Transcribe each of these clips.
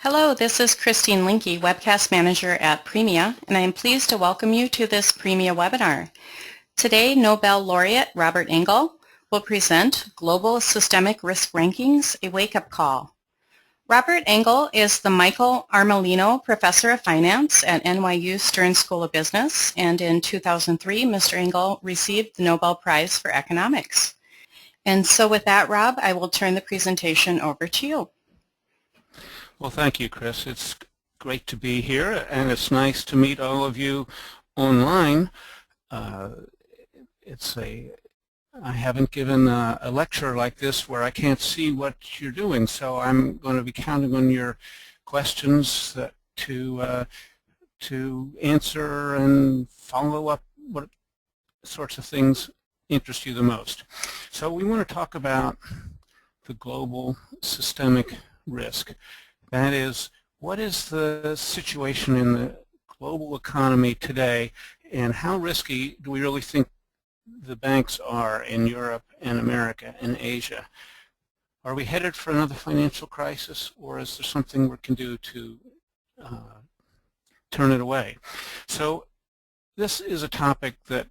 Hello, this is Christine Linke, Webcast Manager at PRMIA, and I am pleased to welcome you to this PRMIA webinar. Today, Nobel laureate Robert Engle will present Global Systemic Risk Rankings, a Wake-Up Call. Robert Engle is the Michael Armelino Professor of Finance at NYU Stern School of Business, and in 2003, Mr. Engle received the Nobel Prize for Economics. And so with that, Rob, I will turn the presentation over to you. Well, thank you, Chris. It's great to be here, and it's nice to meet all of you online. I haven't given a lecture like this where I can't see what you're doing, so I'm going to be counting on your questions to answer and follow up what sorts of things interest you the most. So we want to talk about the global systemic risk. That is, what is the situation in the global economy today, and how risky do we really think the banks are in Europe and America and Asia? Are we headed for another financial crisis, or is there something we can do to turn it away? So this is a topic that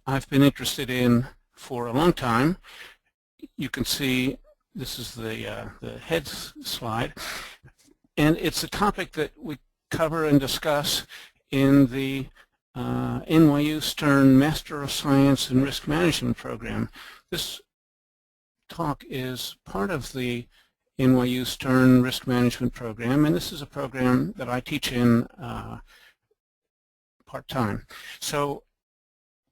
I've been interested in for a long time. You can see this is the head slide, and it's a topic that we cover and discuss in the NYU Stern Master of Science in Risk Management program. This talk is part of the NYU Stern Risk Management program, and this is a program that I teach in part-time. So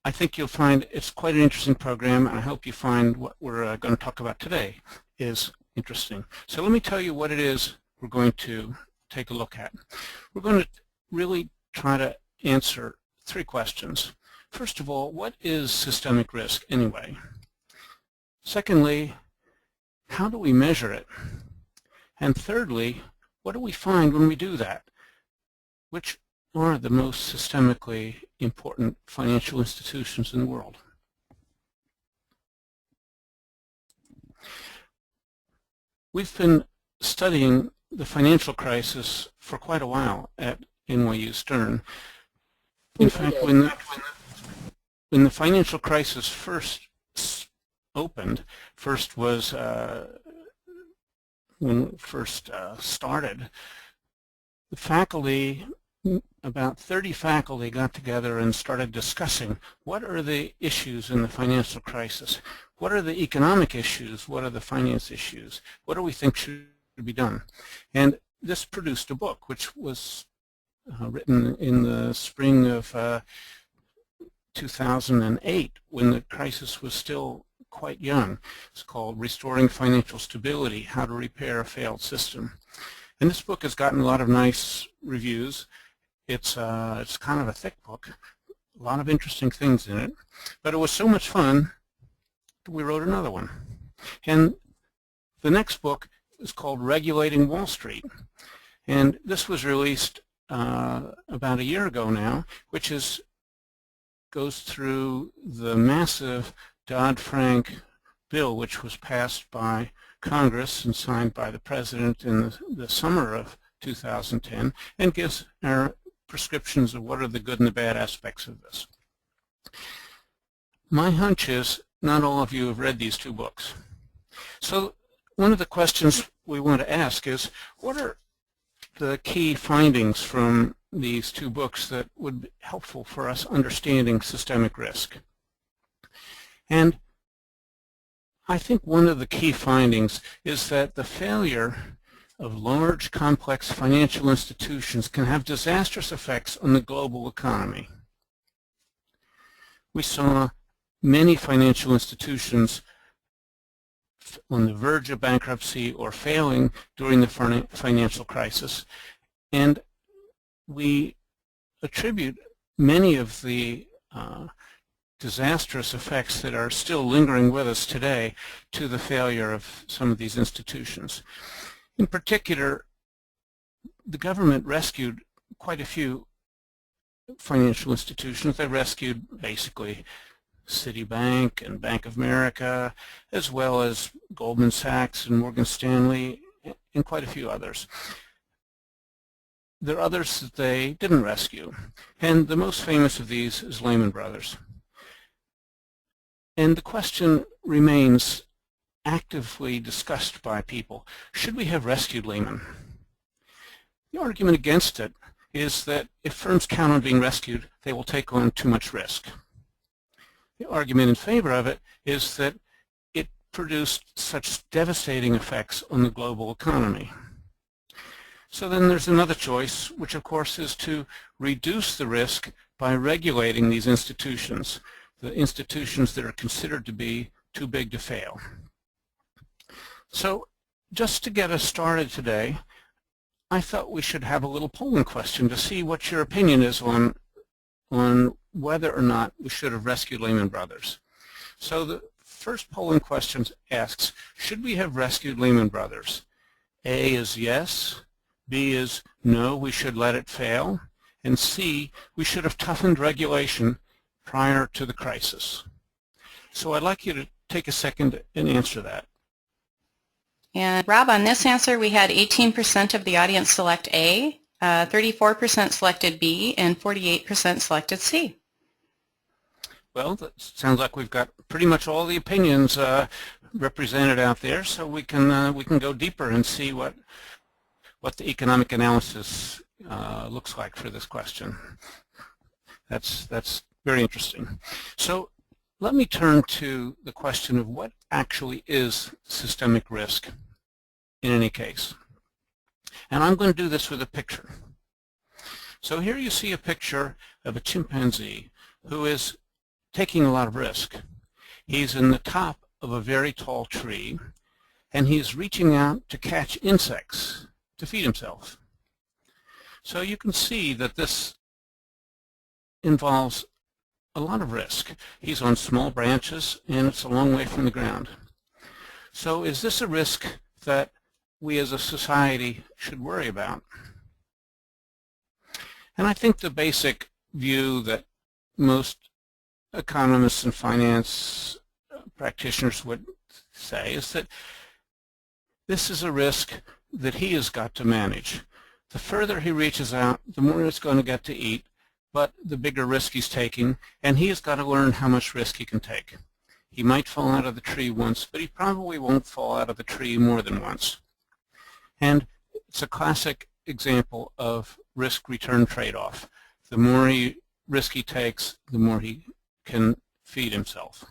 I think you'll find it's quite an interesting program, and I hope you find what we're going to talk about today is interesting. So let me tell you what it is we're going to take a look at. We're going to really try to answer three questions. First of all, what is systemic risk anyway? Secondly, how do we measure it? And thirdly, what do we find when we do that? Which are the most systemically important financial institutions in the world? We've been studying the financial crisis for quite a while at NYU Stern. In fact, when the financial crisis first opened, when it first started, the faculty, about 30 faculty got together and started discussing what are the issues in the financial crisis. What are the economic issues? What are the finance issues? What do we think should be done? And this produced a book which was written in the spring of 2008 when the crisis was still quite young. It's called Restoring Financial Stability: How to Repair a Failed System. And this book has gotten a lot of nice reviews. It's kind of a thick book, a lot of interesting things in it, but it was so much fun we wrote another one. And the next book is called Regulating Wall Street, and this was released about a year ago now, which goes through the massive Dodd-Frank bill which was passed by Congress and signed by the President in the summer of 2010, and gives our prescriptions of what are the good and the bad aspects of this. My hunch is not all of you have read these two books. So one of the questions we want to ask is, what are the key findings from these two books that would be helpful for us understanding systemic risk? And I think one of the key findings is that the failure of large, complex financial institutions can have disastrous effects on the global economy. We saw many financial institutions on the verge of bankruptcy or failing during the financial crisis, and we attribute many of the disastrous effects that are still lingering with us today to the failure of some of these institutions. In particular, the government rescued quite a few financial institutions. They rescued basically Citibank and Bank of America, as well as Goldman Sachs and Morgan Stanley, and quite a few others. There are others that they didn't rescue, and the most famous of these is Lehman Brothers. And the question remains actively discussed by people: should we have rescued Lehman? The argument against it is that if firms count on being rescued, they will take on too much risk. The argument in favor of it is that it produced such devastating effects on the global economy. So then there's another choice, which of course is to reduce the risk by regulating these institutions, the institutions that are considered to be too big to fail. So just to get us started today, I thought we should have a little polling question to see what your opinion is on whether or not we should have rescued Lehman Brothers. So the first polling question asks, should we have rescued Lehman Brothers? A is yes, B is no, we should let it fail, and C, we should have toughened regulation prior to the crisis. So I'd like you to take a second and answer that. And Rob, on this answer, we had 18% of the audience select A, 34% selected B, and 48% selected C. Well, that sounds like we've got pretty much all the opinions represented out there, so we can go deeper and see what the economic analysis looks like for this question. That's very interesting. So let me turn to the question of what actually is systemic risk in any case. And I'm going to do this with a picture. So here you see a picture of a chimpanzee who is taking a lot of risk. He's in the top of a very tall tree, and he's reaching out to catch insects to feed himself. So you can see that this involves a lot of risk. He's on small branches, and it's a long way from the ground. So is this a risk that we as a society should worry about? And I think the basic view that most economists and finance practitioners would say is that this is a risk that he has got to manage. The further he reaches out, the more it's going to get to eat, but the bigger risk he's taking, and he has got to learn how much risk he can take. He might fall out of the tree once, but he probably won't fall out of the tree more than once. And it's a classic example of risk-return trade-off. The more risk he takes, the more he can feed himself.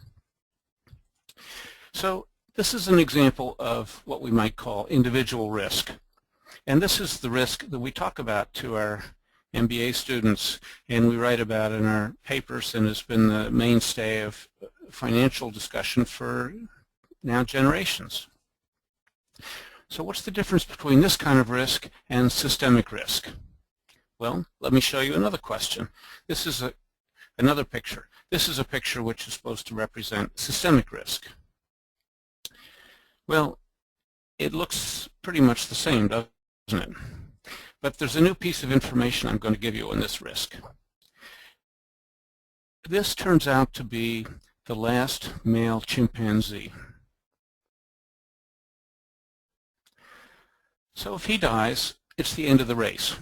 So this is an example of what we might call individual risk. And this is the risk that we talk about to our MBA students, and we write about in our papers, and has been the mainstay of financial discussion for now generations. So what's the difference between this kind of risk and systemic risk? Well, let me show you another question. This is another picture. This is a picture which is supposed to represent systemic risk. Well, it looks pretty much the same, doesn't it? But there's a new piece of information I'm going to give you on this risk. This turns out to be the last male chimpanzee. So if he dies, it's the end of the race.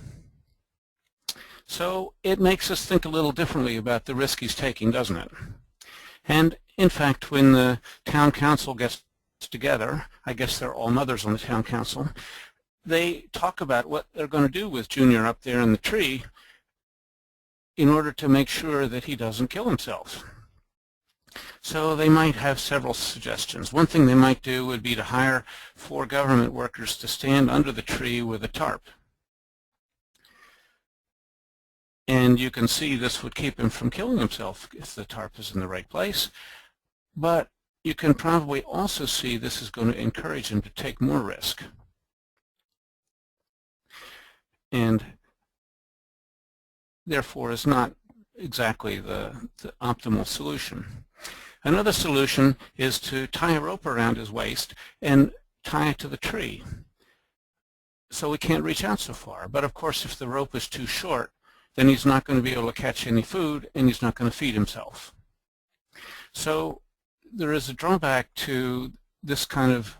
So it makes us think a little differently about the risk he's taking, doesn't it? And in fact, when the town council gets together, I guess they're all mothers on the town council, they talk about what they're going to do with Junior up there in the tree in order to make sure that he doesn't kill himself. So they might have several suggestions. One thing they might do would be to hire 4 government workers to stand under the tree with a tarp. And you can see this would keep him from killing himself if the tarp is in the right place. But you can probably also see this is going to encourage him to take more risk. And therefore is not exactly the optimal solution. Another solution is to tie a rope around his waist and tie it to the tree so he can't reach out so far. But of course, if the rope is too short, then he's not going to be able to catch any food, and he's not going to feed himself. So there is a drawback to this kind of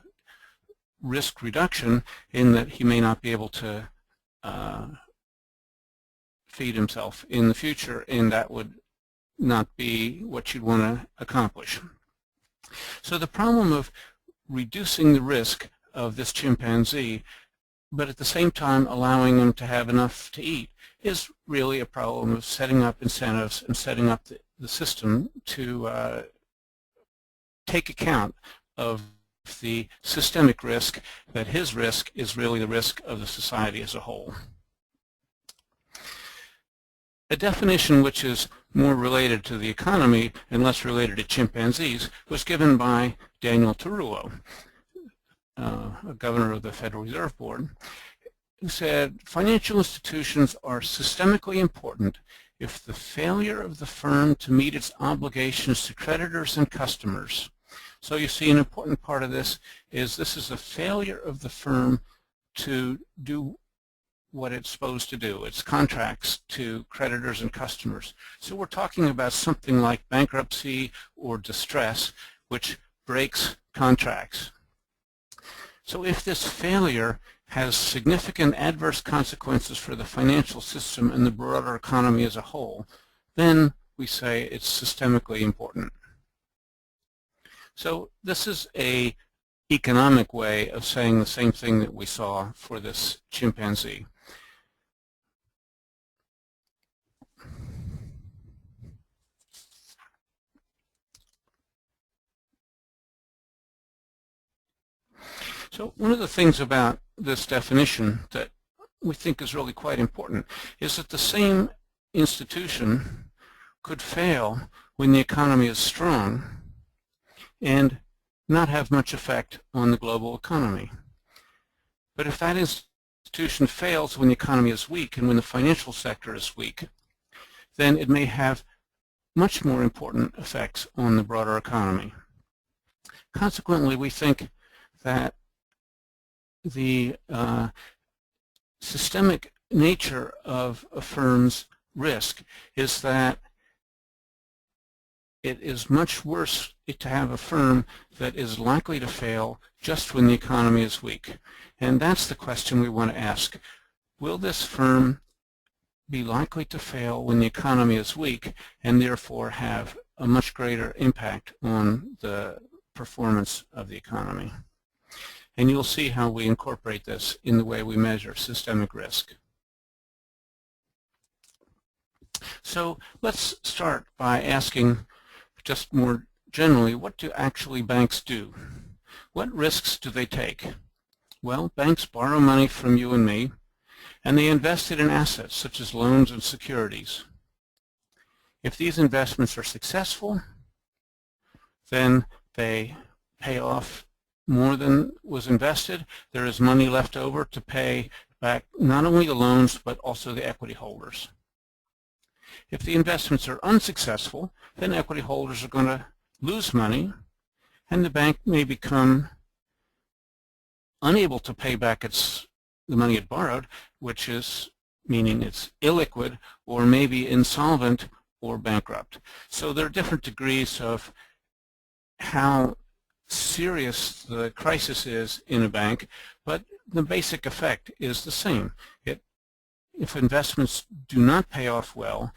risk reduction in that he may not be able to feed himself in the future, and that would not be what you'd want to accomplish. So the problem of reducing the risk of this chimpanzee, but at the same time allowing him to have enough to eat, is really a problem of setting up incentives and setting up the system to take account of the systemic risk, that his risk is really the risk of the society as a whole. A definition which is more related to the economy and less related to chimpanzees was given by Daniel Tarullo, a governor of the Federal Reserve Board, who said financial institutions are systemically important if the failure of the firm to meet its obligations to creditors and customers. So you see, an important part of this is a failure of the firm to do what it's supposed to do, its contracts to creditors and customers. So we're talking about something like bankruptcy or distress, which breaks contracts. So if this failure has significant adverse consequences for the financial system and the broader economy as a whole, then we say it's systemically important. So this is an economic way of saying the same thing that we saw for this chimpanzee. So one of the things about this definition that we think is really quite important is that the same institution could fail when the economy is strong and not have much effect on the global economy. But if that institution fails when the economy is weak and when the financial sector is weak, then it may have much more important effects on the broader economy. Consequently, we think that the systemic nature of a firm's risk is that it is much worse to have a firm that is likely to fail just when the economy is weak. And that's the question we want to ask. Will this firm be likely to fail when the economy is weak and therefore have a much greater impact on the performance of the economy? And you'll see how we incorporate this in the way we measure systemic risk. So let's start by asking, just more generally, what do actually banks do? What risks do they take? Well, banks borrow money from you and me, and they invest it in assets such as loans and securities. If these investments are successful, then they pay off more than was invested. There is money left over to pay back not only the loans but also the equity holders. If the investments are unsuccessful, then equity holders are going to lose money, and the bank may become unable to pay back the money it borrowed, which is meaning it's illiquid or maybe insolvent or bankrupt. So there are different degrees of how serious the crisis is in a bank, but the basic effect is the same. If investments do not pay off well,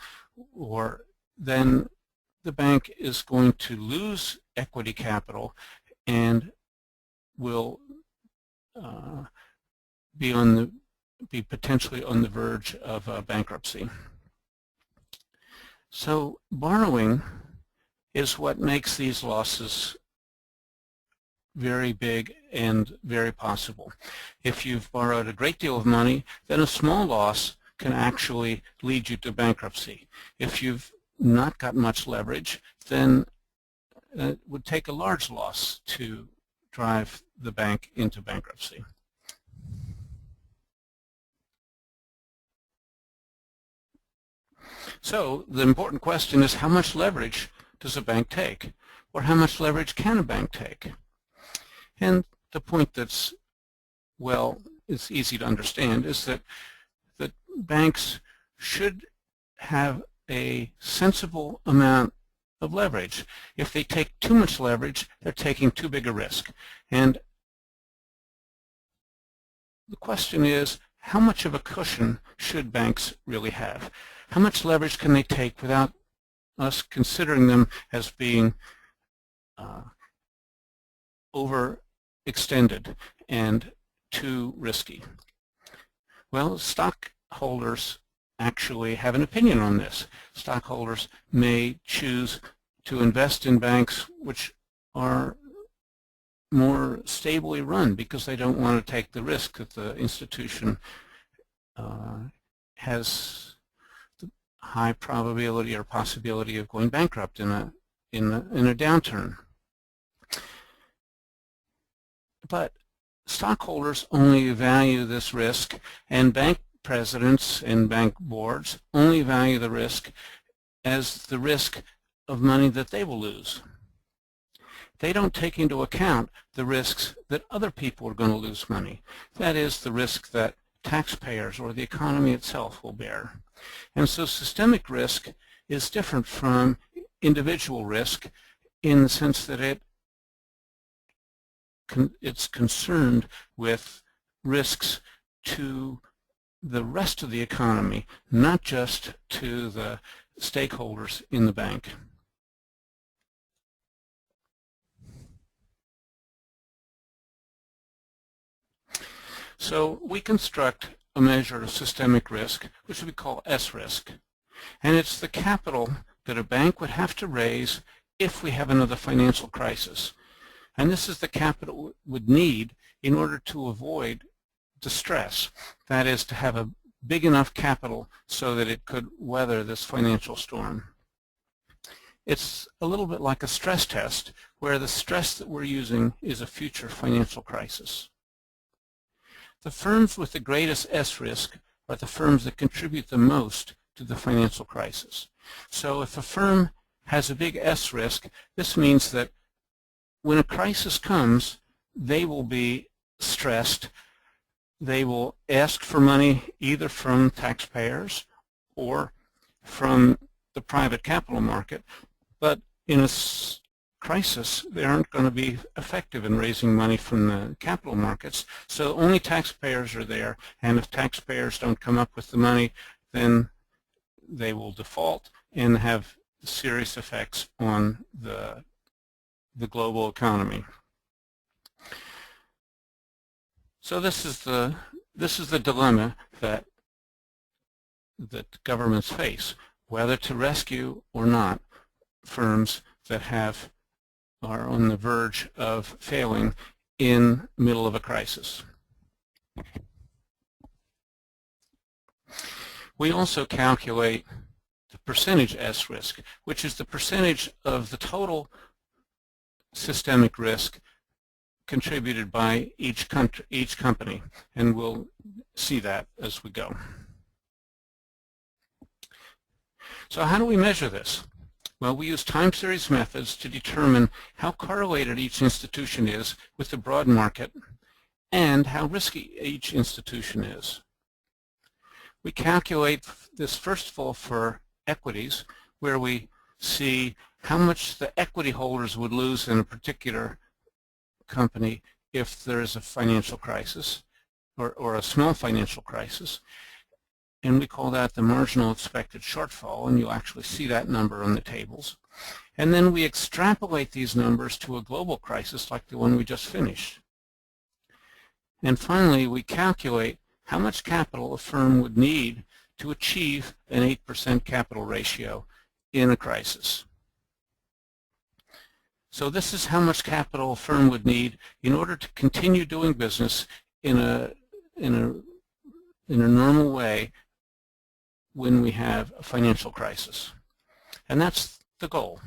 then the bank is going to lose equity capital and will be potentially on the verge of bankruptcy. So borrowing is what makes these losses very big and very possible. If you've borrowed a great deal of money, then a small loss can actually lead you to bankruptcy. If you've not got much leverage, then it would take a large loss to drive the bank into bankruptcy. So the important question is, how much leverage does a bank take? Or how much leverage can a bank take? And the point that's, well, it's easy to understand is that banks should have a sensible amount of leverage. If they take too much leverage, they're taking too big a risk. And the question is, how much of a cushion should banks really have? How much leverage can they take without us considering them as being overextended and too risky? Well, stockholders actually have an opinion on this. Stockholders may choose to invest in banks which are more stably run because they don't want to take the risk that the institution has the high probability or possibility of going bankrupt in a downturn. But stockholders only value this risk, and bank presidents and bank boards only value the risk as the risk of money that they will lose. They don't take into account the risks that other people are going to lose money. That is, the risk that taxpayers or the economy itself will bear. And so systemic risk is different from individual risk in the sense that it's concerned with risks to the rest of the economy, not just to the stakeholders in the bank. So we construct a measure of systemic risk, which we call S-risk. And it's the capital that a bank would have to raise if we have another financial crisis. And this is the capital it would need in order to avoid distress. That is, to have a big enough capital so that it could weather this financial storm. It's a little bit like a stress test, where the stress that we're using is a future financial crisis. The firms with the greatest S-risk are the firms that contribute the most to the financial crisis. So if a firm has a big S-risk, this means that when a crisis comes, they will be stressed. They will ask for money either from taxpayers or from the private capital market, but in a crisis, they aren't going to be effective in raising money from the capital markets, so only taxpayers are there, and if taxpayers don't come up with the money, then they will default and have serious effects on the global economy. So this is the dilemma that governments face, whether to rescue or not firms that are on the verge of failing in the middle of a crisis. We also calculate the percentage S risk, which is the percentage of the total systemic risk contributed by each company, and we'll see that as we go. So how do we measure this? Well, we use time series methods to determine how correlated each institution is with the broad market and how risky each institution is. We calculate this first of all for equities, where we see how much the equity holders would lose in a particular company if there is a financial crisis or a small financial crisis. And we call that the marginal expected shortfall, and you'll actually see that number on the tables. And then we extrapolate these numbers to a global crisis like the one we just finished. And finally, we calculate how much capital a firm would need to achieve an 8% capital ratio in a crisis. So this is how much capital a firm would need in order to continue doing business in a normal way when we have a financial crisis. And that's the goal,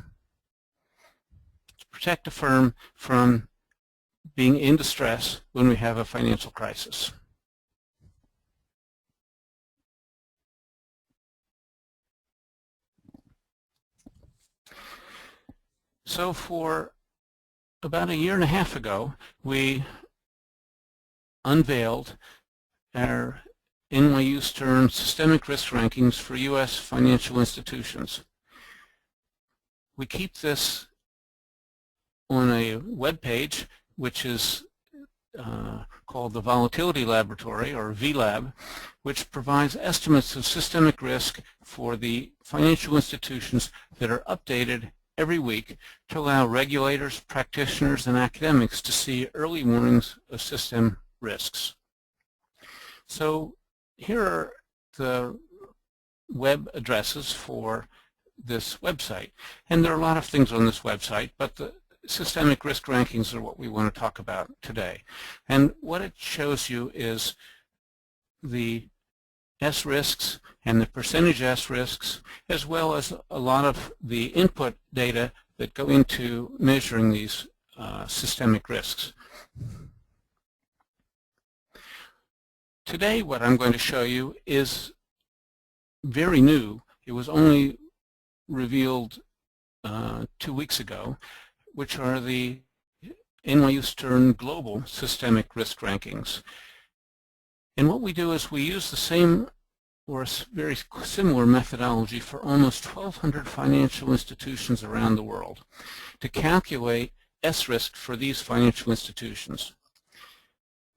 to protect a firm from being in distress when we have a financial crisis. So for about a year and a half ago, we unveiled our NYU Stern Systemic Risk Rankings for U.S. financial institutions. we keep this on a web page, which is called the Volatility Laboratory, or VLab, which provides estimates of systemic risk for the financial institutions that are updated every week to allow regulators, practitioners, and academics to see early warnings of system risks. So here are the web addresses for this website. And there are a lot of things on this website, but the systemic risk rankings are what we want to talk about today. And what it shows you is the S risks and the percentage S risks, as well as a lot of the input data that go into measuring these systemic risks. Today what I'm going to show you is very new. It was only revealed 2 weeks ago, which are the NYU Stern Global Systemic Risk Rankings. And what we do is we use the same or a very similar methodology for almost 1,200 financial institutions around the world to calculate S-risk for these financial institutions.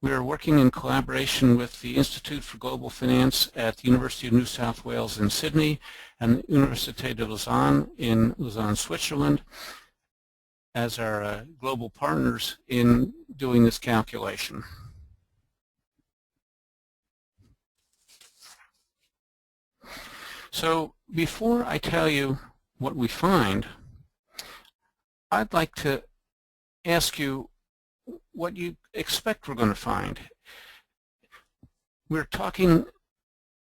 We are working in collaboration with the Institute for Global Finance at the University of New South Wales in Sydney and the Université de Lausanne in Lausanne, Switzerland, as our global partners in doing this calculation. So before I tell you what we find, I'd like to ask you what you expect we're going to find. We're talking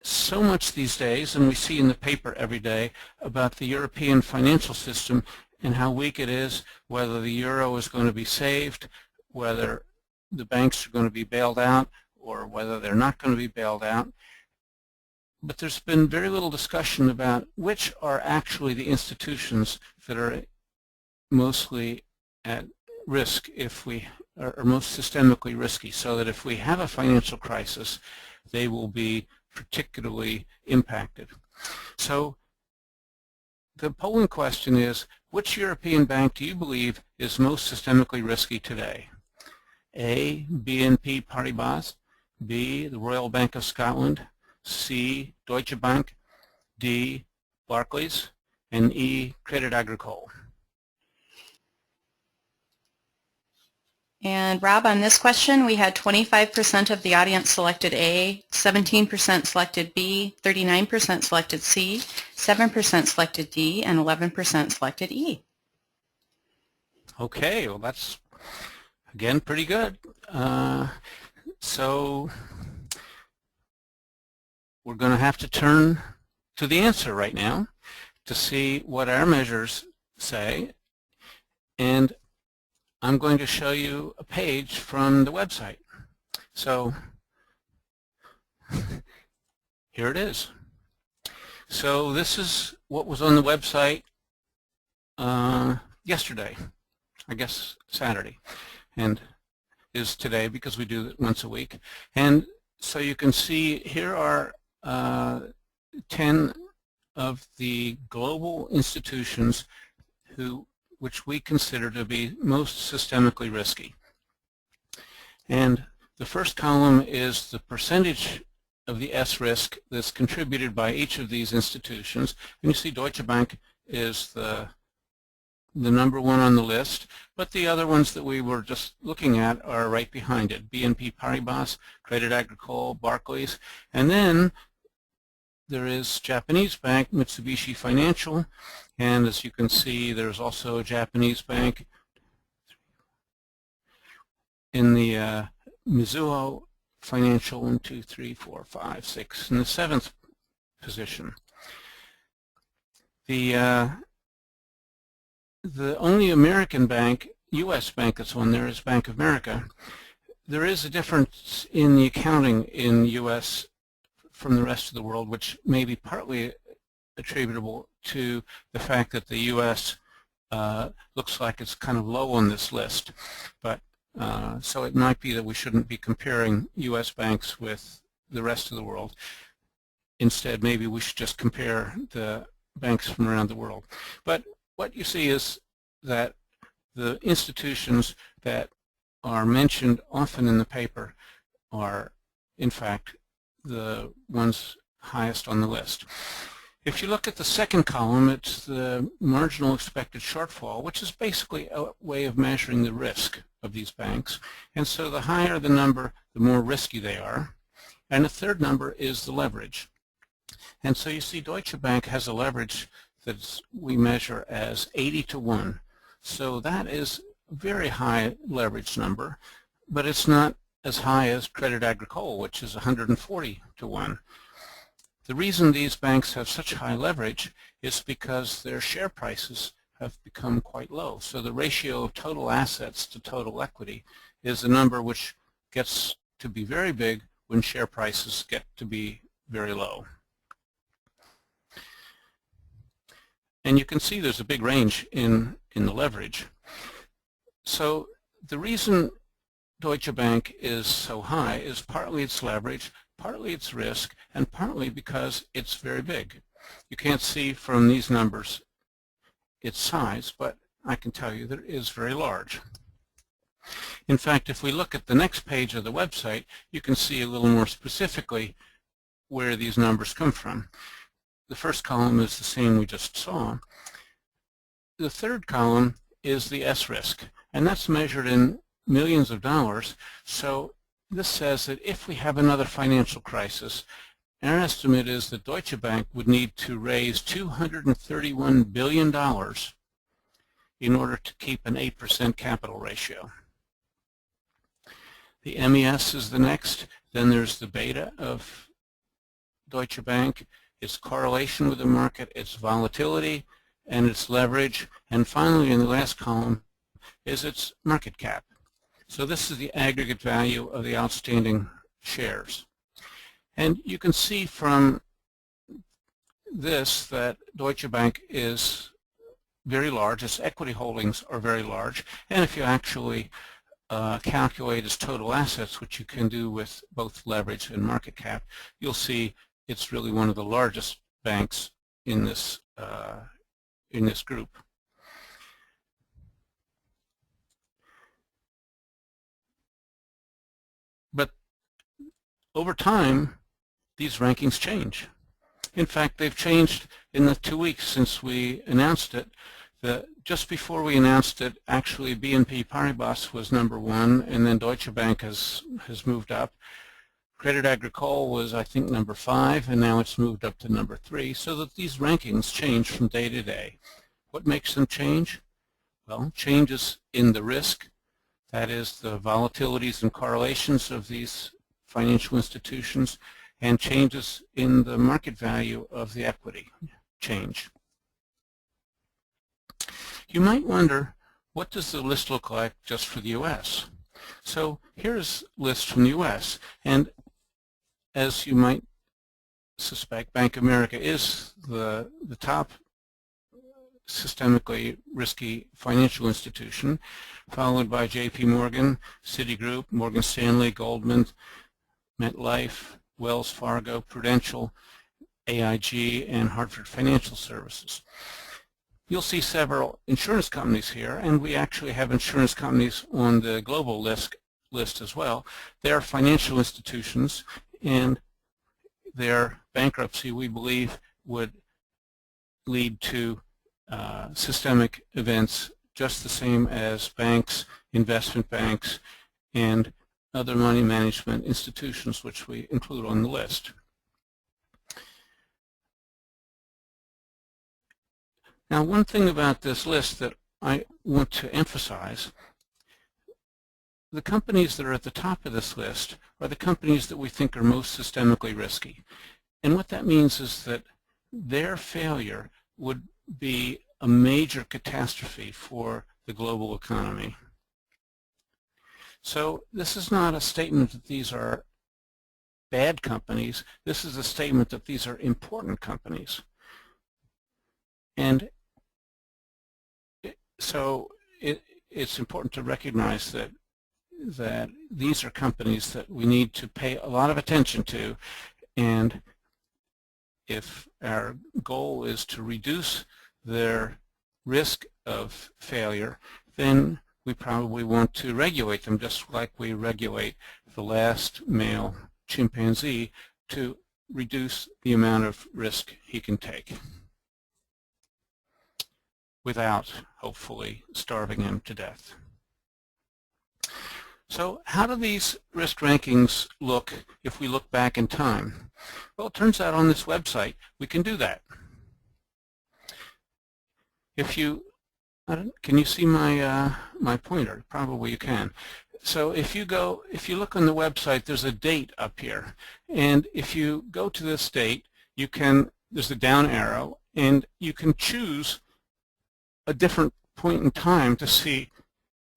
so much these days, and we see in the paper every day, about the European financial system and how weak it is, whether the euro is going to be saved, whether the banks are going to be bailed out, or whether they're not going to be bailed out. But there's been very little discussion about which are actually the institutions that are mostly at risk if we are most systemically risky, so that if we have a financial crisis, they will be particularly impacted. So the polling question is, which European bank do you believe is most systemically risky today? A, BNP Paribas, B, the Royal Bank of Scotland, C, Deutsche Bank, D, Barclays, and E, Crédit Agricole. And Rob, on this question, we had 25% of the audience selected A, 17% selected B, 39% selected C, 7% selected D, and 11% selected E. Okay, well that's, again, pretty good. So we're going to have to turn to the answer right now to see what our measures say. And I'm going to show you a page from the website. So here it is. So this is what was on the website yesterday, I guess Saturday, and is today because we do it once a week. And so you can see here are 10 of the global institutions which we consider to be most systemically risky. And the first column is the percentage of the S risk that's contributed by each of these institutions. And you see Deutsche Bank is the number one on the list, but the other ones that we were just looking at are right behind it. BNP Paribas, Crédit Agricole, Barclays, and then there is Japanese bank, Mitsubishi Financial, and as you can see, there's also a Japanese bank in the Mizuho Financial, 1, 2, 3, 4, 5, 6, in the 7th position. The only American bank, U.S. bank that's on there is Bank of America. There is a difference in the accounting in U.S. from the rest of the world, which may be partly attributable to the fact that the U.S. Looks like it's kind of low on this list. But so it might be that we shouldn't be comparing U.S. banks with the rest of the world. Instead, maybe we should just compare the banks from around the world. But what you see is that the institutions that are mentioned often in the paper are, in fact, the ones highest on the list. If you look at the second column, it's the marginal expected shortfall, which is basically a way of measuring the risk of these banks. And so the higher the number, the more risky they are. And the third number is the leverage. And so you see Deutsche Bank has a leverage that we measure as 80 to 1. So that is a very high leverage number, but it's not as high as Crédit Agricole, which is 140 to 1. The reason these banks have such high leverage is because their share prices have become quite low. So the ratio of total assets to total equity is a number which gets to be very big when share prices get to be very low. And you can see there's a big range in the leverage. So the reason Deutsche Bank is so high is partly its leverage, partly its risk, and partly because it's very big. You can't see from these numbers its size, but I can tell you that it is very large. In fact, if we look at the next page of the website, you can see a little more specifically where these numbers come from. The first column is the same we just saw. The third column is the S-risk, and that's measured in millions of dollars. So this says that if we have another financial crisis, our estimate is that Deutsche Bank would need to raise $231 billion in order to keep an 8% capital ratio. The MES is the next. Then there's the beta of Deutsche Bank, its correlation with the market, its volatility, and its leverage. And finally, in the last column, is its market cap. So this is the aggregate value of the outstanding shares. And you can see from this that Deutsche Bank is very large. Its equity holdings are very large. And if you actually calculate its total assets, which you can do with both leverage and market cap, you'll see it's really one of the largest banks in this group. But over time, these rankings change. In fact, they've changed in the 2 weeks since we announced it. Just before we announced it, actually BNP Paribas was #1, and then Deutsche Bank has moved up. Crédit Agricole was, I think, #5, and now it's moved up to #3, so that these rankings change from day to day. What makes them change? Well, changes in the risk, that is the volatilities and correlations of these financial institutions, and changes in the market value of the equity change. You might wonder, what does the list look like just for the U.S.? So here's a list from the U.S., and as you might suspect, Bank of America is the top systemically risky financial institution, followed by J.P. Morgan, Citigroup, Morgan Stanley, Goldman, MetLife, Wells Fargo, Prudential, AIG, and Hartford Financial Services. You'll see several insurance companies here, and we actually have insurance companies on the global list as well. They are financial institutions, and their bankruptcy, we believe, would lead to systemic events just the same as banks, investment banks, and other money management institutions, which we include on the list. Now, one thing about this list that I want to emphasize, the companies that are at the top of this list are the companies that we think are most systemically risky. And what that means is that their failure would be a major catastrophe for the global economy. So this is not a statement that these are bad companies. This is a statement that these are important companies. And so it's important to recognize that these are companies that we need to pay a lot of attention to, and if our goal is to reduce their risk of failure, then we probably want to regulate them just like we regulate the last male chimpanzee to reduce the amount of risk he can take without, hopefully, starving him to death. So how do these risk rankings look if we look back in time? Well, it turns out on this website we can do that. If you, can you see my my pointer? Probably you can. So if you look on the website, there's a date up here, and if you go to this date, you can, there's a down arrow, and you can choose a different point in time to see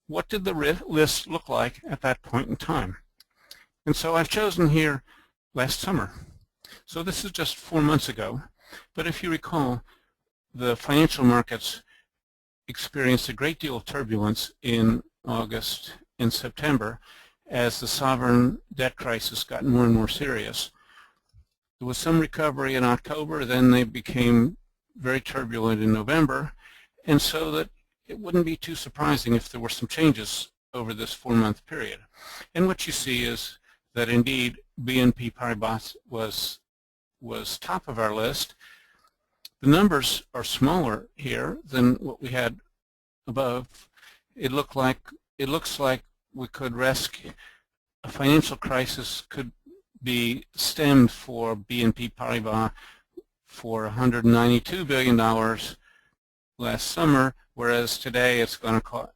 what did the list look like at that point in time. And so I've chosen here last summer. So this is just 4 months ago, but if you recall, the financial markets experienced a great deal of turbulence in August and September as the sovereign debt crisis got more and more serious. There was some recovery in October, then they became very turbulent in November, and so that it wouldn't be too surprising if there were some changes over this 4-month period. And what you see is that indeed BNP Paribas was top of our list. The numbers are smaller here than what we had above. It looks like we could rescue a financial crisis could be stemmed for BNP Paribas for $192 billion last summer, whereas today it's going to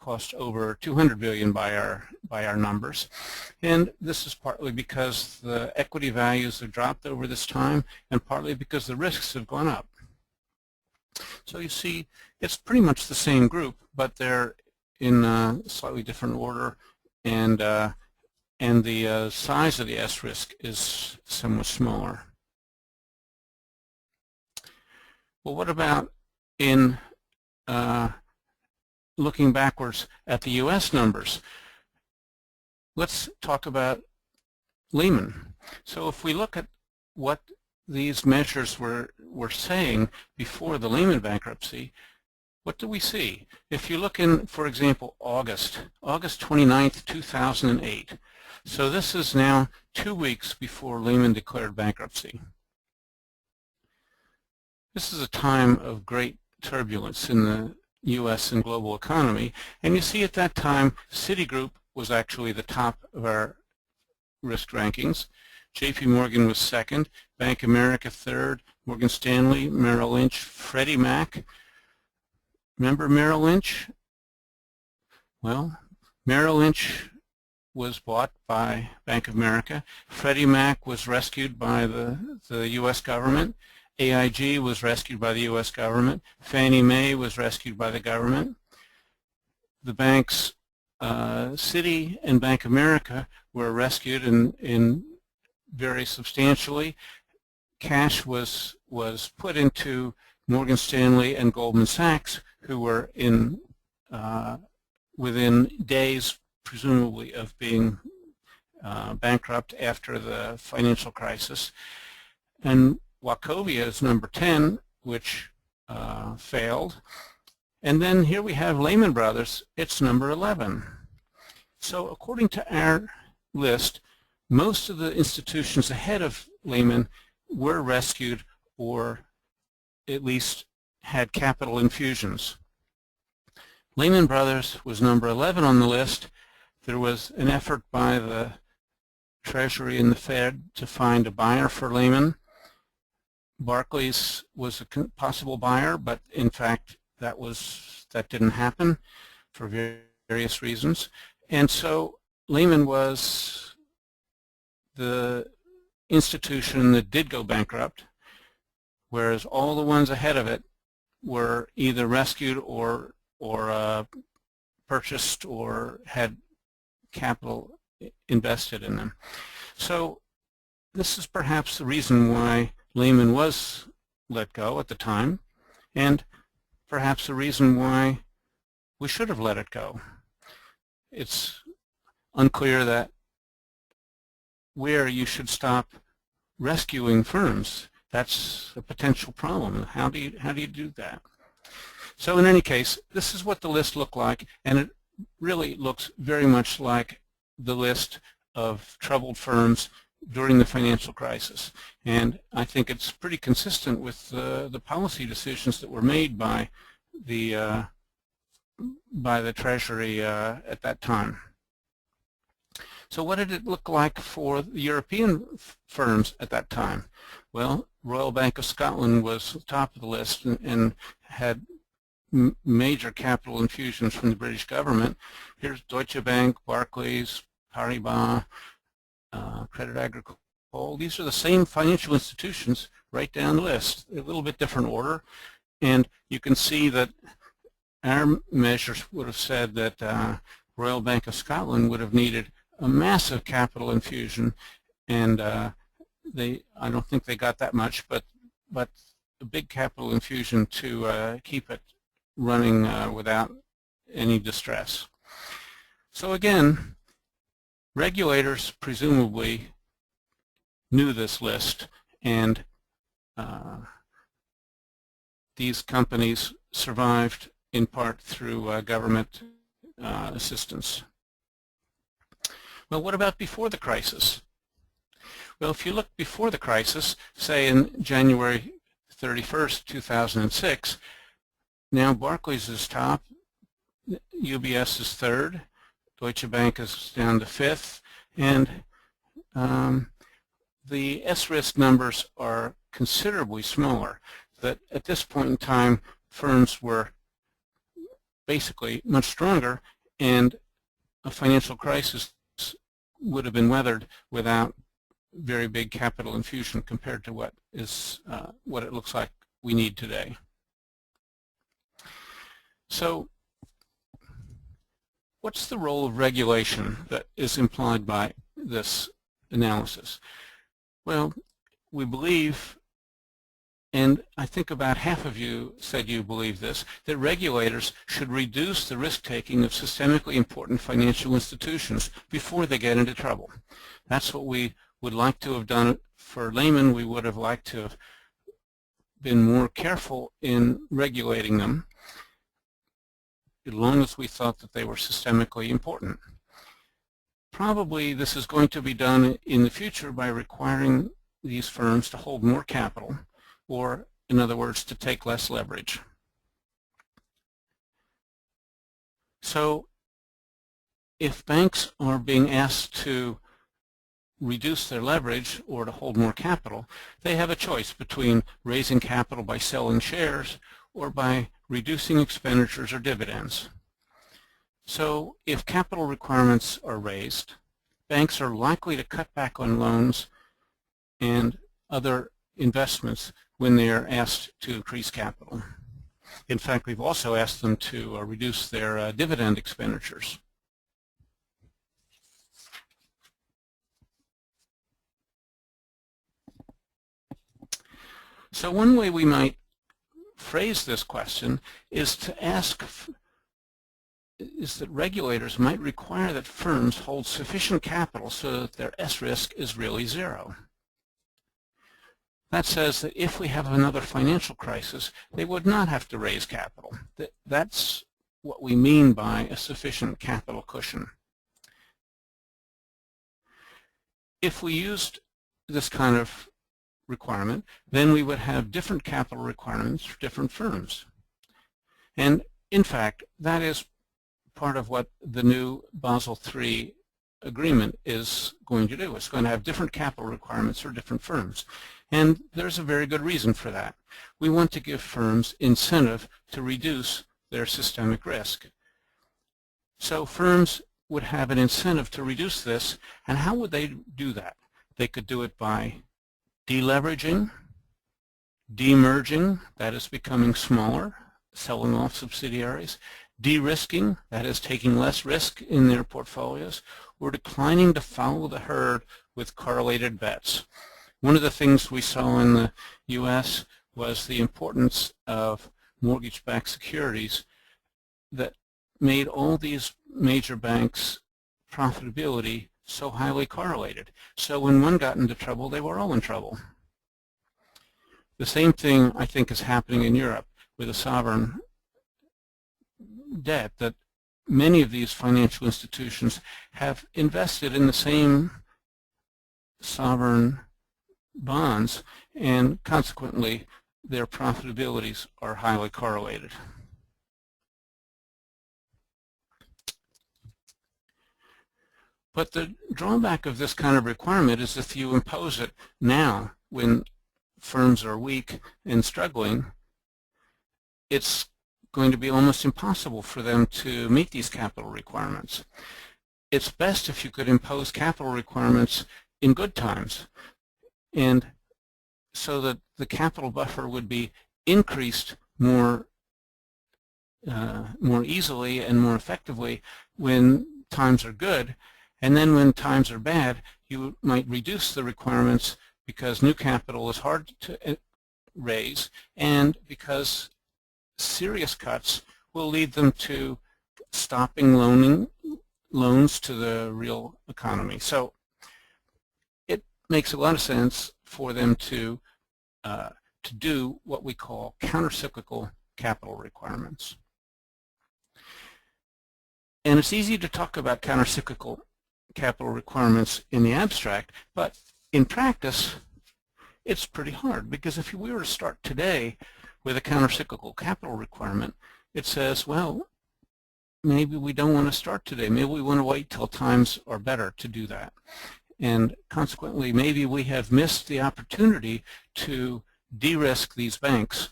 cost over $200 billion by our numbers. And this is partly because the equity values have dropped over this time, and partly because the risks have gone up. So you see, it's pretty much the same group, but they're in a slightly different order, and the size of the S risk is somewhat smaller. Well, what about in looking backwards at the U.S. numbers? Let's talk about Lehman. So if we look at what these measures were saying before the Lehman bankruptcy, what do we see? If you look in, for example, August 29th, 2008. So this is now 2 weeks before Lehman declared bankruptcy. This is a time of great turbulence in the U.S. and global economy, and you see at that time Citigroup was actually the top of our risk rankings. JP Morgan was second, Bank of America third, Morgan Stanley, Merrill Lynch, Freddie Mac. Remember Merrill Lynch? Well, Merrill Lynch was bought by Bank of America. Freddie Mac was rescued by the U.S. government. AIG was rescued by the U.S. government. Fannie Mae was rescued by the government. The banks, Citi and Bank of America, were rescued in very substantially. Cash was put into Morgan Stanley and Goldman Sachs, who were in within days, presumably, of being bankrupt after the financial crisis. And Wachovia is number 10, which failed. And then here we have Lehman Brothers, it's number 11. So according to our list, most of the institutions ahead of Lehman were rescued or at least had capital infusions. Lehman Brothers was number 11 on the list. There was an effort by the Treasury and the Fed to find a buyer for Lehman. Barclays was a possible buyer, but in fact that didn't happen for various reasons. And so Lehman was the institution that did go bankrupt, whereas all the ones ahead of it were either rescued or purchased or had capital invested in them. So this is perhaps the reason why Lehman was let go at the time, and perhaps the reason why we should have let it go. It's unclear that where you should stop rescuing firms. That's a potential problem. How do you do that? So in any case, this is what the list looked like, and it really looks very much like the list of troubled firms during the financial crisis. And I think it's pretty consistent with the policy decisions that were made by the Treasury at that time. So what did it look like for the European firms at that time? Well, Royal Bank of Scotland was top of the list and had major capital infusions from the British government. Here's Deutsche Bank, Barclays, Paribas, Credit Agricole. These are the same financial institutions right down the list, a little bit different order. And you can see that our measures would have said that Royal Bank of Scotland would have needed a massive capital infusion, and I don't think they got that much, but a big capital infusion to keep it running without any distress. So again, regulators presumably knew this list, and these companies survived in part through government assistance. Well, what about before the crisis? Well, if you look before the crisis, say in January 31st, 2006, now Barclays is top, UBS is third, Deutsche Bank is down to fifth, and the S-risk numbers are considerably smaller. That at this point in time, firms were basically much stronger, and a financial crisis would have been weathered without very big capital infusion compared to what it looks like we need today. So what's the role of regulation that is implied by this analysis? Well, we believe, and I think about half of you said you believe this, that regulators should reduce the risk-taking of systemically important financial institutions before they get into trouble. That's what we would like to have done. For laymen, we would have liked to have been more careful in regulating them, as long as we thought that they were systemically important. Probably this is going to be done in the future by requiring these firms to hold more capital, or in other words, to take less leverage. So if banks are being asked to reduce their leverage or to hold more capital, they have a choice between raising capital by selling shares or by reducing expenditures or dividends. So if capital requirements are raised, banks are likely to cut back on loans and other investments when they are asked to increase capital. In fact, we've also asked them to reduce their dividend expenditures. So one way we might phrase this question is to ask that regulators might require that firms hold sufficient capital so that their S-risk is really zero. That says that if we have another financial crisis, they would not have to raise capital. That's what we mean by a sufficient capital cushion. If we used this kind of requirement, then we would have different capital requirements for different firms. And in fact, that is part of what the new Basel III agreement is going to do. It's going to have different capital requirements for different firms. And there's a very good reason for that. We want to give firms incentive to reduce their systemic risk. So firms would have an incentive to reduce this, and how would they do that? They could do it by deleveraging, demerging, that is becoming smaller, selling off subsidiaries, de-risking, that is taking less risk in their portfolios, or declining to follow the herd with correlated bets. One of the things we saw in the U.S. was the importance of mortgage-backed securities that made all these major banks' profitability so highly correlated. So when one got into trouble, they were all in trouble. The same thing, I think, is happening in Europe with the sovereign debt that many of these financial institutions have invested in the same sovereign bonds, and consequently their profitabilities are highly correlated. But the drawback of this kind of requirement is if you impose it now when firms are weak and struggling, it's going to be almost impossible for them to meet these capital requirements. It's best if you could impose capital requirements in good times, and so that the capital buffer would be increased more easily and more effectively when times are good, and then when times are bad, you might reduce the requirements because new capital is hard to raise, and because serious cuts will lead them to stopping loans to the real economy. So it makes a lot of sense for them to do what we call countercyclical capital requirements. And it's easy to talk about countercyclical capital requirements in the abstract, but in practice it's pretty hard, because if we were to start today with a countercyclical capital requirement, it says, well, maybe we don't want to start today. Maybe we want to wait till times are better to do that. And consequently, maybe we have missed the opportunity to de-risk these banks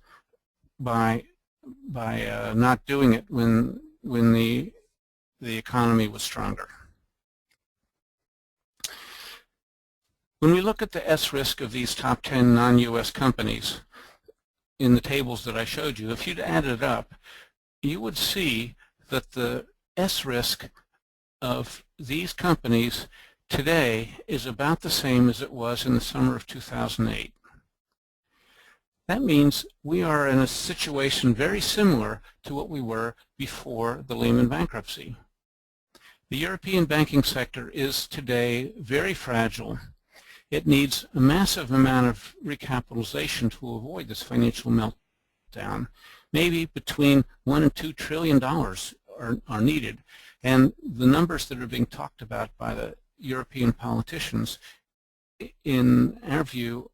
by not doing it when the economy was stronger. When we look at the S-risk of these top 10 non-U.S. companies in the tables that I showed you, if you'd added it up, you would see that the S-risk of these companies today is about the same as it was in the summer of 2008. That means we are in a situation very similar to what we were before the Lehman bankruptcy. The European banking sector is today very fragile. It needs a massive amount of recapitalization to avoid this financial meltdown. Maybe between $1 and $2 trillion are needed. And the numbers that are being talked about by the European politicians, in our view,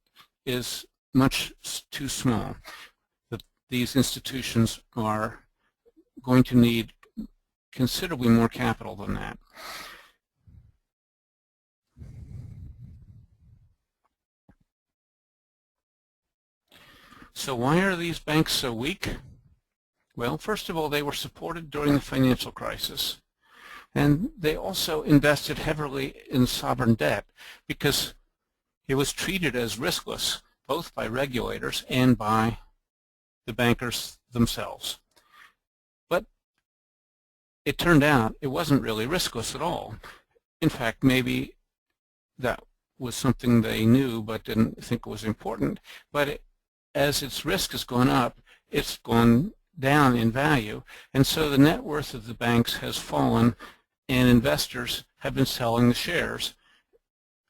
is much too small. That these institutions are going to need considerably more capital than that. So why are these banks so weak? Well, first of all, they were supported during the financial crisis, and they also invested heavily in sovereign debt because it was treated as riskless, both by regulators and by the bankers themselves. But it turned out it wasn't really riskless at all. In fact, maybe that was something they knew but didn't think was important, but as its risk has gone up, it's gone down in value, and so the net worth of the banks has fallen, and investors have been selling the shares,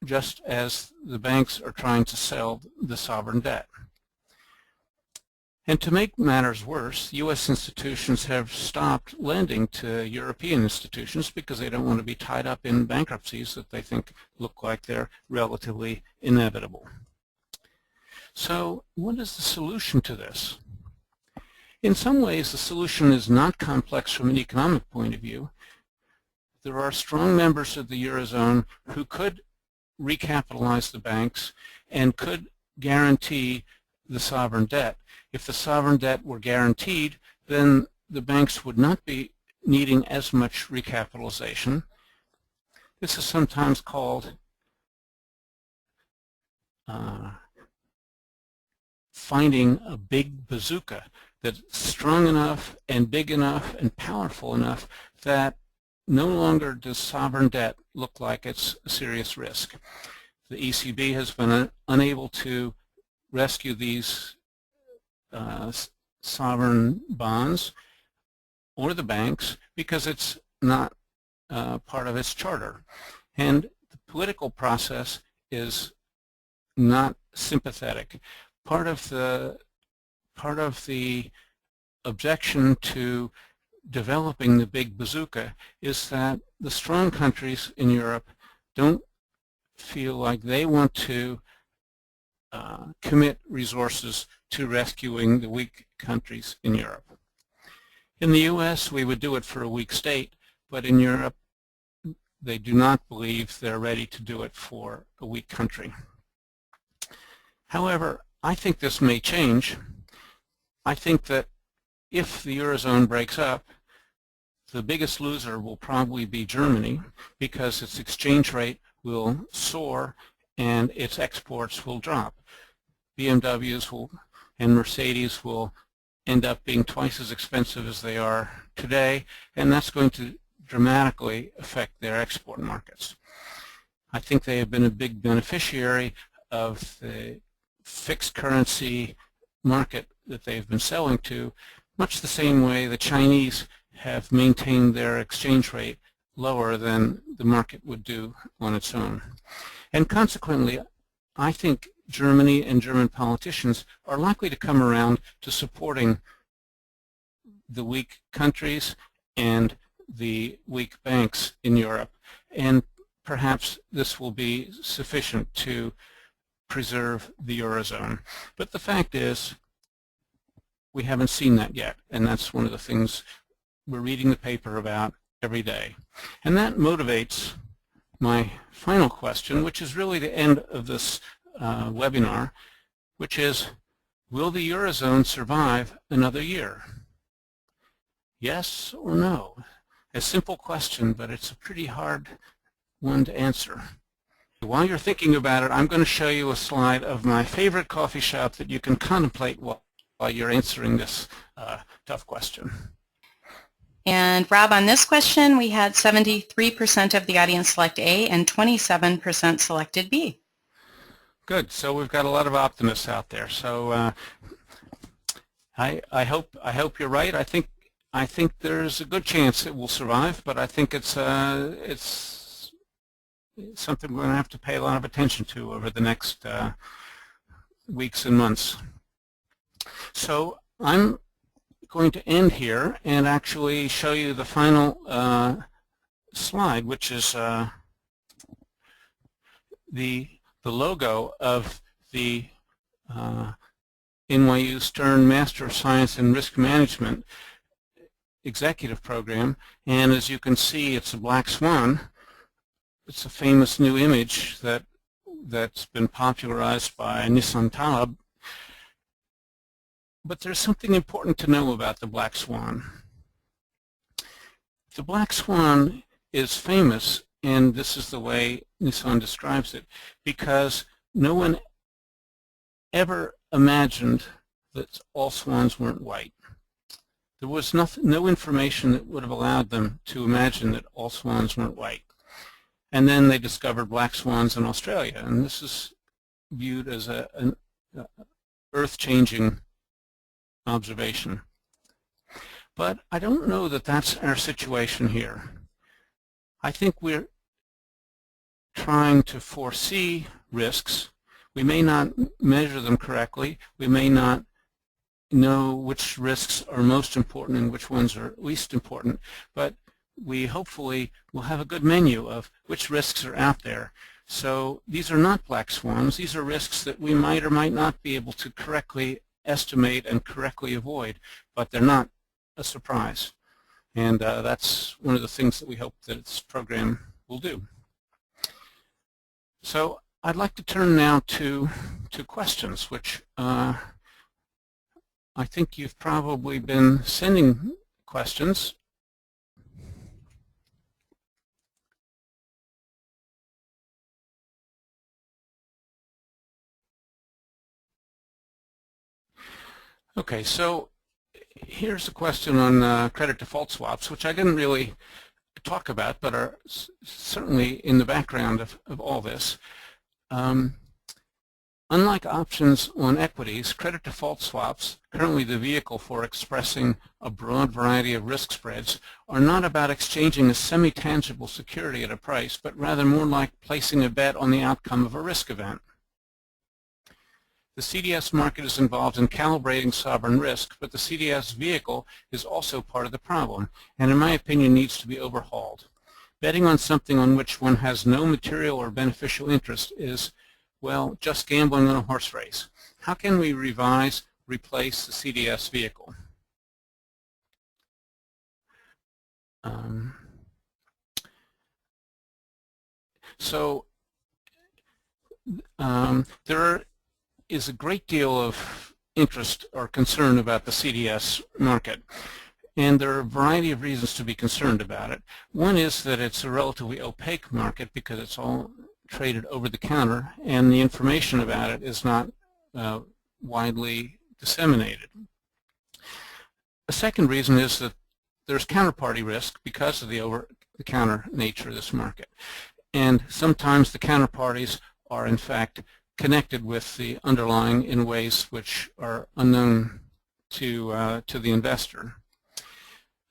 just as the banks are trying to sell the sovereign debt. And to make matters worse, U.S. institutions have stopped lending to European institutions because they don't want to be tied up in bankruptcies that they think look like they're relatively inevitable. So what is the solution to this? In some ways, the solution is not complex from an economic point of view. There are strong members of the Eurozone who could recapitalize the banks and could guarantee the sovereign debt. If the sovereign debt were guaranteed, then the banks would not be needing as much recapitalization. This is sometimes called finding a big bazooka that's strong enough and big enough and powerful enough that no longer does sovereign debt look like it's a serious risk. The ECB has been unable to rescue these sovereign bonds or the banks because it's not part of its charter. And the political process is not sympathetic. Part of the objection to developing the big bazooka is that the strong countries in Europe don't feel like they want to commit resources to rescuing the weak countries in Europe. In the US, we would do it for a weak state, but in Europe, they do not believe they're ready to do it for a weak country. However, I think this may change. I think that if the Eurozone breaks up, the biggest loser will probably be Germany, because its exchange rate will soar and its exports will drop. BMWs and Mercedes will end up being twice as expensive as they are today, and that's going to dramatically affect their export markets. I think they have been a big beneficiary of the fixed currency market that they've been selling to, much the same way the Chinese have maintained their exchange rate lower than the market would do on its own. And consequently, I think Germany and German politicians are likely to come around to supporting the weak countries and the weak banks in Europe, and perhaps this will be sufficient to preserve the Eurozone. But the fact is, we haven't seen that yet, and that's one of the things we're reading the paper about every day. And that motivates my final question, which is really the end of this webinar, which is, will the Eurozone survive another year? Yes or no? A simple question, but it's a pretty hard one to answer. While you're thinking about it, I'm going to show you a slide of my favorite coffee shop that you can contemplate while you're answering this tough question. And Rob, on this question, we had 73% of the audience select A and 27% selected B. Good. So we've got a lot of optimists out there. So I hope you're right. I think there's a good chance it will survive, but I think it's something we're going to have to pay a lot of attention to over the next weeks and months. So I'm going to end here and actually show you the final slide, which is the logo of the NYU Stern Master of Science in Risk Management executive program. And as you can see, it's a black swan. It's a famous new image that's been popularized by Nissan Taleb. But there's something important to know about the black swan. The black swan is famous, and this is the way Nissan describes it, because no one ever imagined that all swans weren't white. There was no information that would have allowed them to imagine that all swans weren't white. And then they discovered black swans in Australia, and this is viewed as an earth-changing observation. But I don't know that that's our situation here. I think we're trying to foresee risks. We may not measure them correctly. We may not know which risks are most important and which ones are least important, but we hopefully will have a good menu of which risks are out there. So these are not black swans. These are risks that we might or might not be able to correctly estimate and correctly avoid, but they're not a surprise. And that's one of the things that we hope that this program will do. So I'd like to turn now to questions, which I think you've probably been sending questions. Okay, so here's a question on credit default swaps, which I didn't really talk about, but are certainly in the background of all this. Unlike options on equities, credit default swaps, currently the vehicle for expressing a broad variety of risk spreads, are not about exchanging a semi-tangible security at a price, but rather more like placing a bet on the outcome of a risk event. The CDS market is involved in calibrating sovereign risk, but the CDS vehicle is also part of the problem, and in my opinion needs to be overhauled. Betting on something on which one has no material or beneficial interest is, well, just gambling on a horse race. How can we replace the CDS vehicle? There is a great deal of interest or concern about the CDS market, and there are a variety of reasons to be concerned about it. One is that it's a relatively opaque market because it's all traded over the counter, and the information about it is not widely disseminated. A second reason is that there's counterparty risk because of the over-the-counter nature of this market, and sometimes the counterparties are in fact connected with the underlying in ways which are unknown to the investor.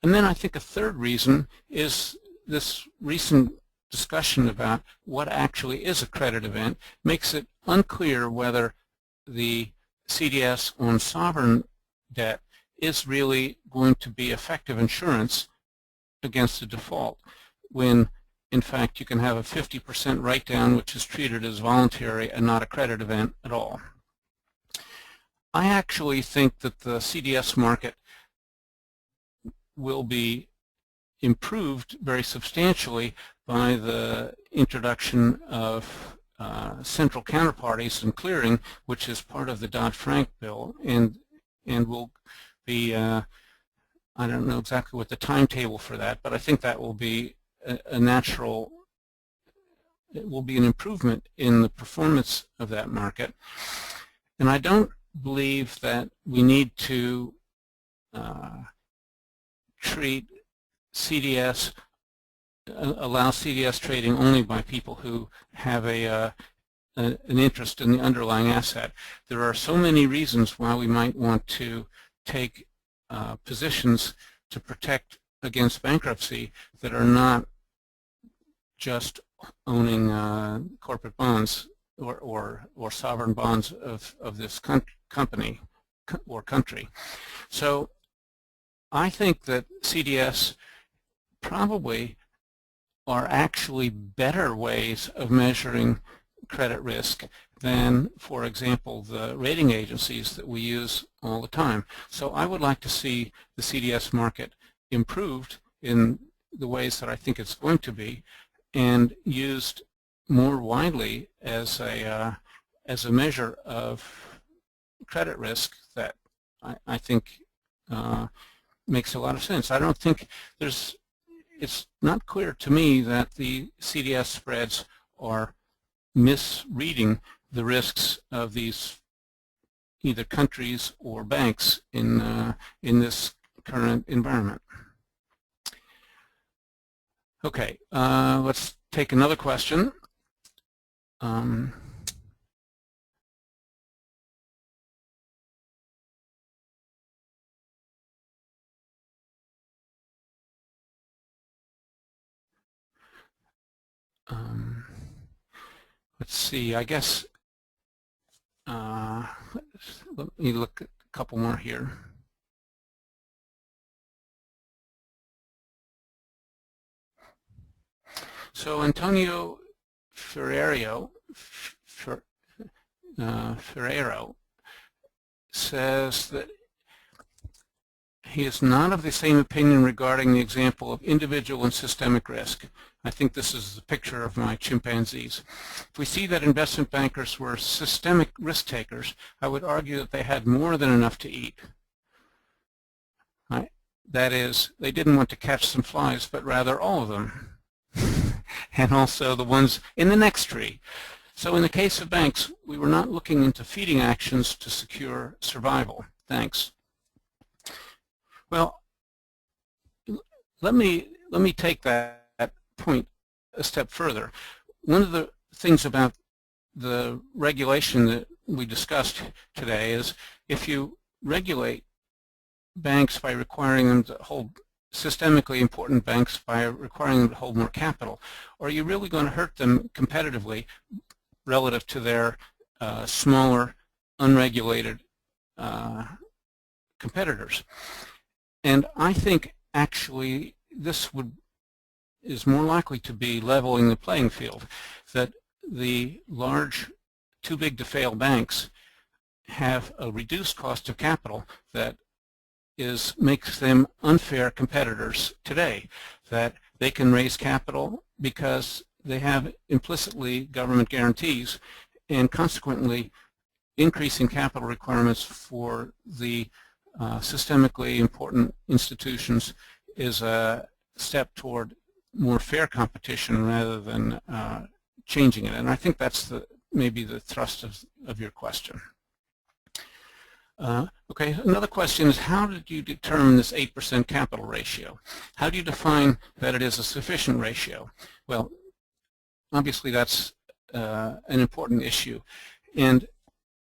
And then I think a third reason is this recent discussion about what actually is a credit event makes it unclear whether the CDS on sovereign debt is really going to be effective insurance against a default, when in fact you can have a 50% write-down which is treated as voluntary and not a credit event at all. I actually think that the CDS market will be improved very substantially by the introduction of central counterparties and clearing, which is part of the Dodd-Frank bill, and will be, I don't know exactly what the timetable for that, but I think that will be a natural, it will be an improvement in the performance of that market. And I don't believe that we need to treat CDS, allow CDS trading only by people who have an interest in the underlying asset. There are so many reasons why we might want to take positions to protect against bankruptcy that are not just owning corporate bonds or sovereign bonds of this company or country. So I think that CDS probably are actually better ways of measuring credit risk than, for example, the rating agencies that we use all the time. So I would like to see the CDS market improved in the ways that I think it's going to be, and used more widely as a measure of credit risk that I think makes a lot of sense. I don't think it's not clear to me that the CDS spreads are misreading the risks of these either countries or banks in this current environment. Okay, let's take another question. Let's see, I guess, let me look at a couple more here. So Antonio Ferreiro says that he is not of the same opinion regarding the example of individual and systemic risk. I think this is the picture of my chimpanzees. If we see that investment bankers were systemic risk takers, I would argue that they had more than enough to eat. That is, they didn't want to catch some flies, but rather all of them. And also the ones in the next tree. So in the case of banks, we were not looking into feeding actions to secure survival. Thanks. Well, let me take that point a step further. One of the things about the regulation that we discussed today is if you regulate banks by requiring them to hold systemically important banks by requiring them to hold more capital, or are you really going to hurt them competitively relative to their smaller, unregulated competitors. And I think actually this is more likely to be leveling the playing field, that the large, too big to fail banks have a reduced cost of capital that makes them unfair competitors today, that they can raise capital because they have implicitly government guarantees, and consequently increasing capital requirements for the systemically important institutions is a step toward more fair competition rather than changing it. And I think that's maybe the thrust of your question. Okay, another question is, how did you determine this 8% capital ratio? How do you define that it is a sufficient ratio? Well, obviously that's an important issue, and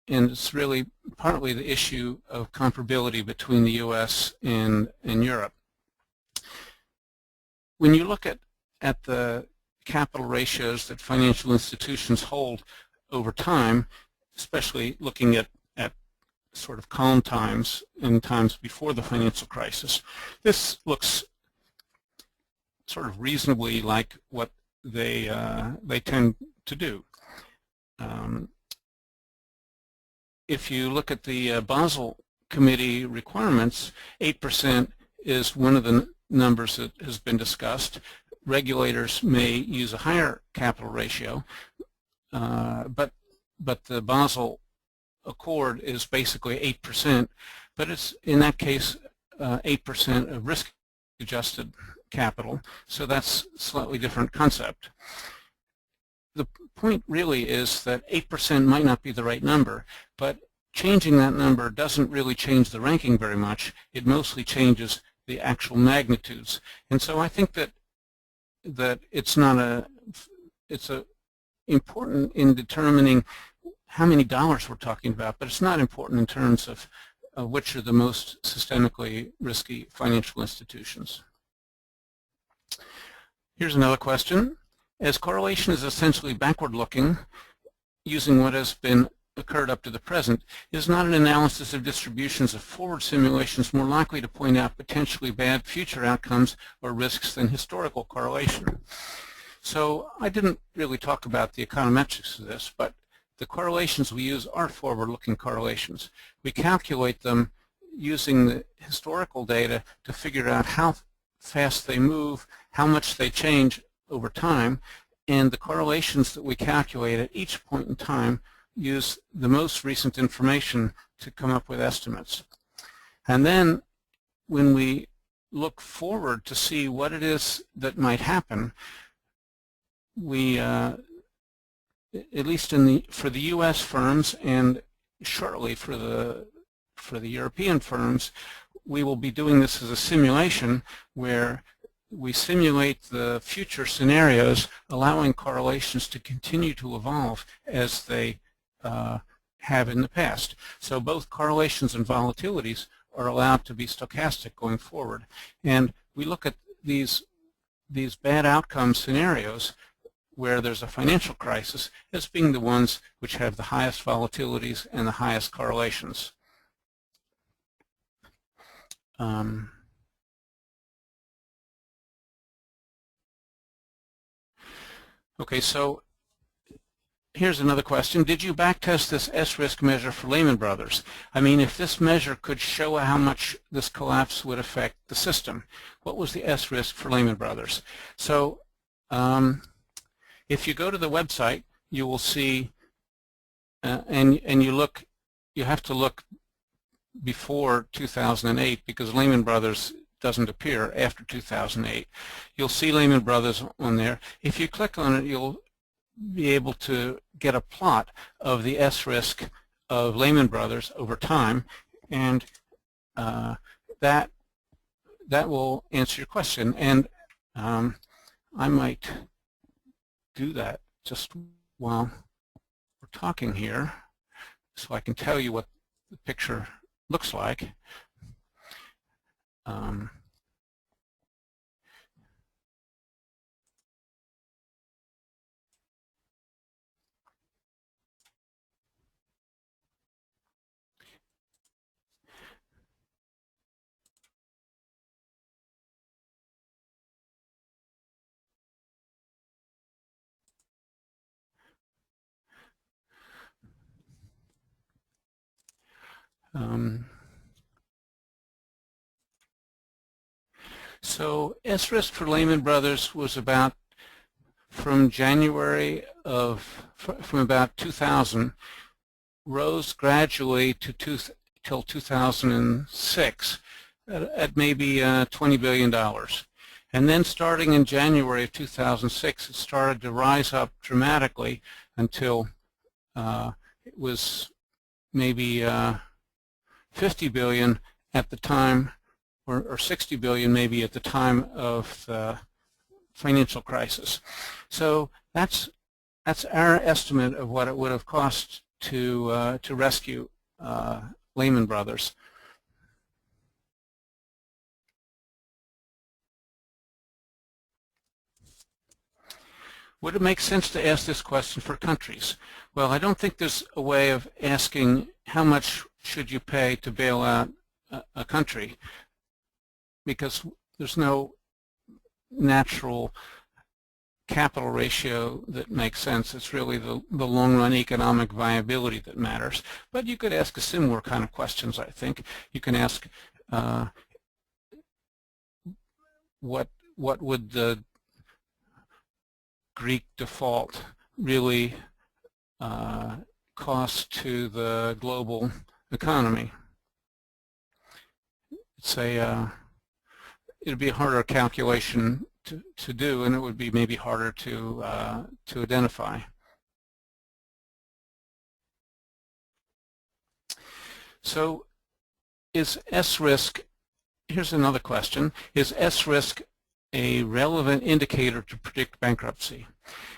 it's really partly the issue of comparability between the U.S. and Europe. When you look at the capital ratios that financial institutions hold over time, especially looking at sort of calm times and times before the financial crisis, this looks sort of reasonably like what they tend to do. If you look at the Basel Committee requirements, 8% is one of the numbers that has been discussed. Regulators may use a higher capital ratio, but the Basel Accord is basically 8%, but it's in that case 8% of risk-adjusted capital, so that's a slightly different concept. The point really is that 8% might not be the right number, but changing that number doesn't really change the ranking very much. It mostly changes the actual magnitudes, and so I think that it's important in determining how many dollars we're talking about, but it's not important in terms of which are the most systemically risky financial institutions. Here's another question. As correlation is essentially backward-looking, using what has occurred up to the present, is not an analysis of distributions of forward simulations more likely to point out potentially bad future outcomes or risks than historical correlation? So I didn't really talk about the econometrics of this, but the correlations we use are forward-looking correlations. We calculate them using the historical data to figure out how fast they move, how much they change over time, and the correlations that we calculate at each point in time use the most recent information to come up with estimates. And then when we look forward to see what it is that might happen, we at least for the U.S. firms and shortly for the European firms, we will be doing this as a simulation where we simulate the future scenarios, allowing correlations to continue to evolve as they have in the past. So both correlations and volatilities are allowed to be stochastic going forward. And we look at these bad outcome scenarios where there's a financial crisis as being the ones which have the highest volatilities and the highest correlations. Okay, so here's another question. Did you backtest this S-risk measure for Lehman Brothers? I mean, if this measure could show how much this collapse would affect the system, what was the S-risk for Lehman Brothers? So if you go to the website, you will see, and you have to look before 2008 because Lehman Brothers doesn't appear after 2008. You'll see Lehman Brothers on there. If you click on it, you'll be able to get a plot of the S-risk of Lehman Brothers over time, and that will answer your question. And I might do that just while we're talking here so I can tell you what the picture looks like. So S-risk for Lehman Brothers was about from about 2000, rose gradually to till 2006 at maybe $20 billion. And then starting in January of 2006, it started to rise up dramatically until it was maybe 50 billion at the time, or 60 billion maybe at the time of the financial crisis. So that's our estimate of what it would have cost to rescue Lehman Brothers. Would it make sense to ask this question for countries? Well, I don't think there's a way of asking how much should you pay to bail out a country, because there's no natural capital ratio that makes sense. It's really the long-run economic viability that matters. But you could ask a similar kind of questions, I think. You can ask what would the Greek default really cost to the global economy? It's it'd be a harder calculation to do, and it would be maybe harder to identify. So is S-risk, here's another question, is S-risk a relevant indicator to predict bankruptcy?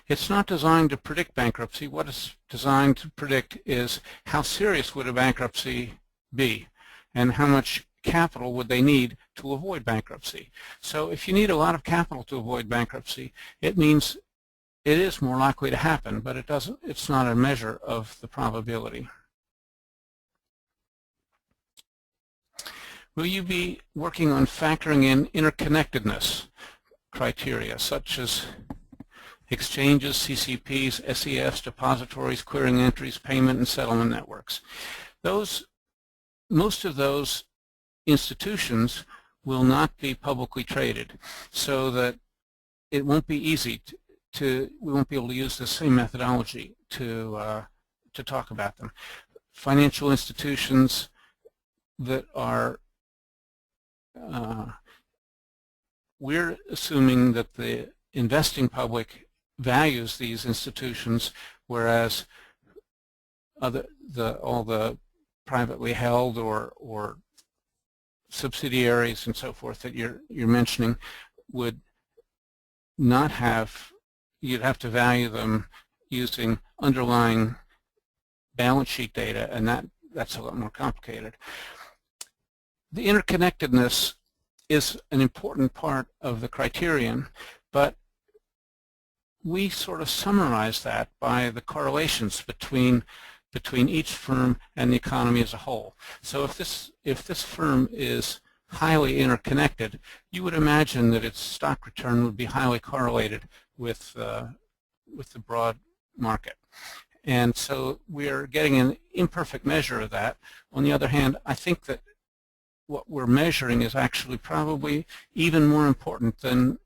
It's not designed to predict bankruptcy. What it's designed to predict is how serious would a bankruptcy be and how much capital would they need to avoid bankruptcy. So if you need a lot of capital to avoid bankruptcy, it means it is more likely to happen, but it's not a measure of the probability. Will you be working on factoring in interconnectedness criteria such as exchanges, CCPs, SEFs, depositories, clearing entries, payment and settlement networks? Most of those institutions will not be publicly traded, so that it won't be easy we won't be able to use the same methodology to talk about them. Financial institutions that are we're assuming that the investing public values these institutions, whereas all the privately held or subsidiaries and so forth that you're mentioning would not have. You'd have to value them using underlying balance sheet data, and that's a lot more complicated. The interconnectedness is an important part of the criterion, but we sort of summarize that by the correlations between each firm and the economy as a whole. So if this firm is highly interconnected, you would imagine that its stock return would be highly correlated with the broad market. And so we're getting an imperfect measure of that. On the other hand, I think that what we're measuring is actually probably even more important than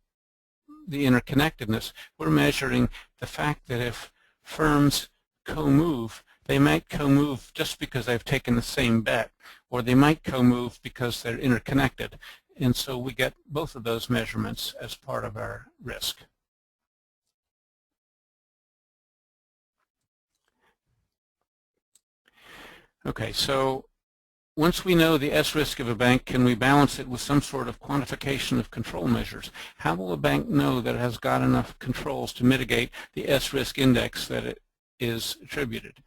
the interconnectedness. We're measuring the fact that if firms co-move, they might co-move just because they've taken the same bet, or they might co-move because they're interconnected. And so we get both of those measurements as part of our risk. Okay, so once we know the S-risk of a bank, can we balance it with some sort of quantification of control measures? How will a bank know that it has got enough controls to mitigate the S-risk index that it is attributed?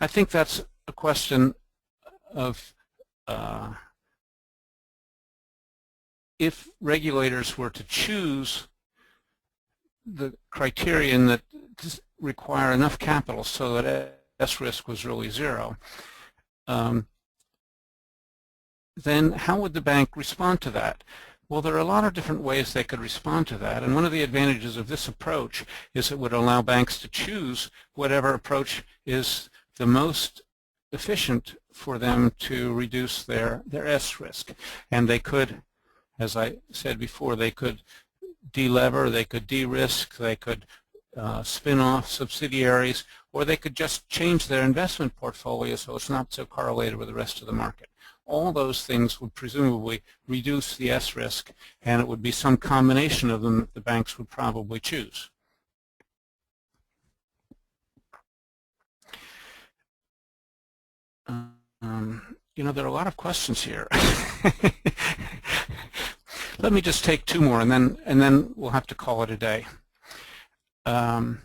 I think that's a question of if regulators were to choose the criterion that require enough capital so that S-risk was really zero, then how would the bank respond to that? Well, there are a lot of different ways they could respond to that, and one of the advantages of this approach is it would allow banks to choose whatever approach is the most efficient for them to reduce their S risk. And they could, as I said before, they could de-lever, they could de-risk, they could spin off subsidiaries, or they could just change their investment portfolio so it's not so correlated with the rest of the market. All those things would presumably reduce the S risk, and it would be some combination of them that the banks would probably choose. You know, there are a lot of questions here. Let me just take two more, and then we'll have to call it a day. How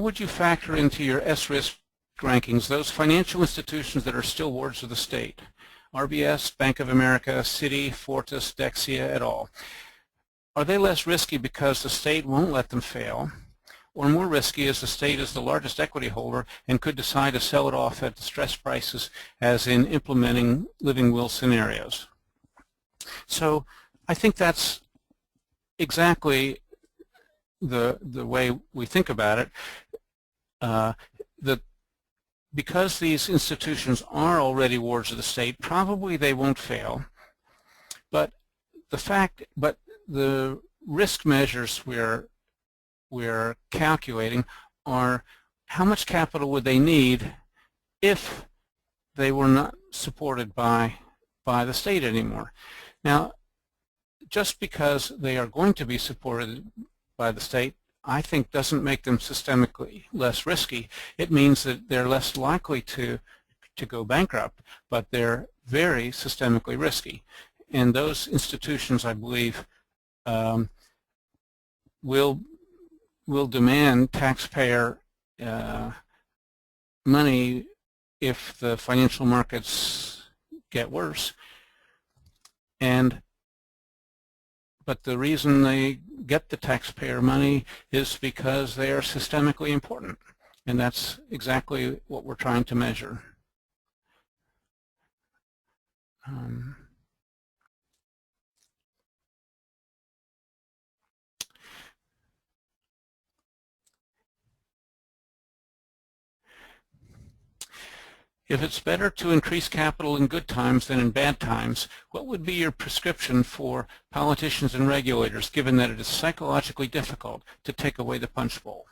would you factor into your S-risk rankings those financial institutions that are still wards of the state? RBS, Bank of America, Citi, Fortis, Dexia, et al. Are they less risky because the state won't let them fail, or more risky as the state is the largest equity holder and could decide to sell it off at distressed prices, as in implementing living will scenarios? So I think that's exactly the way we think about it. Because these institutions are already wards of the state, probably they won't fail. But the risk measures we're calculating are how much capital would they need if they were not supported by the state anymore. Now, just because they are going to be supported by the state, I think doesn't make them systemically less risky. It means that they're less likely to go bankrupt, but they're very systemically risky. And those institutions, I believe, will demand taxpayer money if the financial markets get worse. But the reason they get the taxpayer money is because they are systemically important, and that's exactly what we're trying to measure. If it's better to increase capital in good times than in bad times, what would be your prescription for politicians and regulators, given that it is psychologically difficult to take away the punch bowl?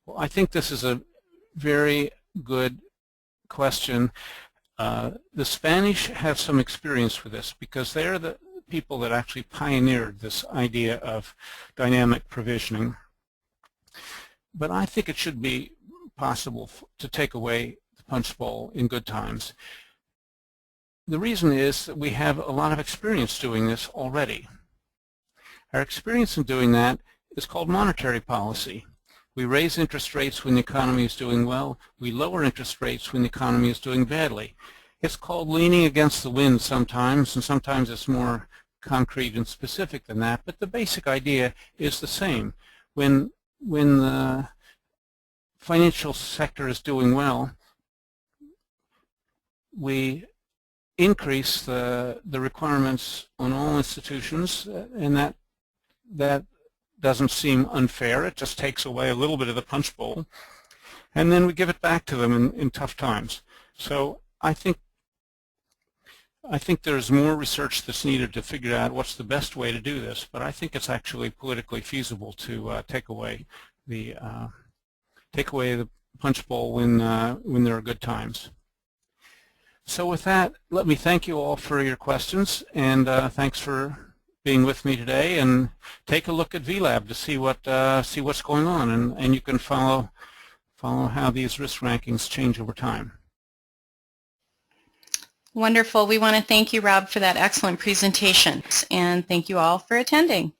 Well, I think this is a very good question. The Spanish have some experience with this because they're the people that actually pioneered this idea of dynamic provisioning. But I think it should be possible to take away punch bowl in good times. The reason is that we have a lot of experience doing this already. Our experience in doing that is called monetary policy. We raise interest rates when the economy is doing well. We lower interest rates when the economy is doing badly. It's called leaning against the wind sometimes, and sometimes it's more concrete and specific than that, but the basic idea is the same. When the financial sector is doing well, we increase the requirements on all institutions, and that doesn't seem unfair. It just takes away a little bit of the punch bowl, and then we give it back to them in tough times. So I think there's more research that's needed to figure out what's the best way to do this, but I think it's actually politically feasible to take away the punch bowl when there are good times. So with that, let me thank you all for your questions, and thanks for being with me today. And take a look at VLab to see what's going on, and you can follow how these risk rankings change over time. Wonderful. We want to thank you, Rob, for that excellent presentation, and thank you all for attending.